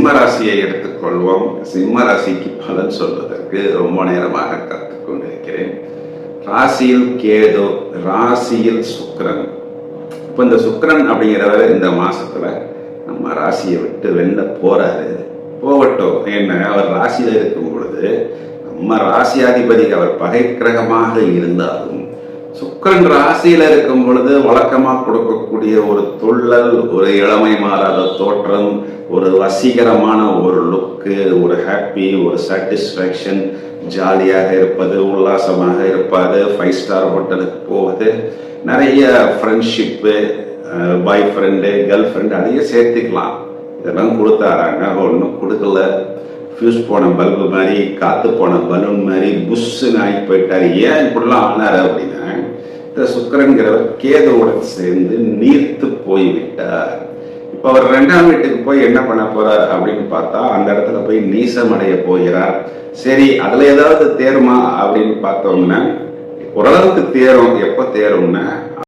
சிம்ம ராசியை எடுத்துக்கொள்வோம். சிம்ம ராசிக்கு பலன் சொல்வதற்கு ரொம்ப நேரமாக கற்றுக்கொண்டிருக்கிறேன். ராசியில் கேது, ராசியில் சுக்கிரன். இப்போ இந்த சுக்கிரன் அப்படிங்கிறவர் இந்த மாசத்துல நம்ம ராசியை விட்டு வெளில போறாரு. போகட்டும், என்ன அவர் ராசியில இருக்கும் பொழுது நம்ம ராசியாதிபதி அவர் பகை கிரகமாக இருந்தாலும் சுக்கிரன் ராசியில இருக்கும் பொழுது வழக்கமா கொடுக்கக்கூடிய ஒரு துள்ளல், ஒரு இளமை மாறாத தோற்றம், ஒரு வசீகரமான ஒரு லுக்கு, ஒரு ஹாப்பி, ஒரு சாட்டிஸ்ஃபேக்ஷன், ஜாலியாக இருப்பது, உல்லாசமாக இருப்பது, 5 ஸ்டார் ஹோட்டலுக்கு போவது, நிறைய friendship, boy friend, girl friend, அதையும் சேர்த்துக்கலாம். இதெல்லாம் கொடுத்தாராங்க, ஒன்றும் கொடுக்கல. ஃபியூஸ் போன பல்பு மாதிரி, காத்து போன பலூன் மாதிரி புஷ்ஷுன்னு ஆகி போயிட்டாரு. ஏன் இப்படிலாம் ஆனாரு அப்படின்னா, இந்த சுக்கிரன்கிறவர் கேதுவுடன் சேர்ந்து நீர்த்து போய்விட்டார். இப்போ அவர் 2ஆம் வீட்டுக்கு போய் என்ன பண்ண போறார் அப்படின்னு பார்த்தா, அந்த இடத்துல போய் நீசம் அடைய போகிறார். சரி, அதுல ஏதாவது தேருமா அப்படின்னு பார்த்தோம்னா ஓரளவுக்கு தேரும். எப்போ தேரும்னா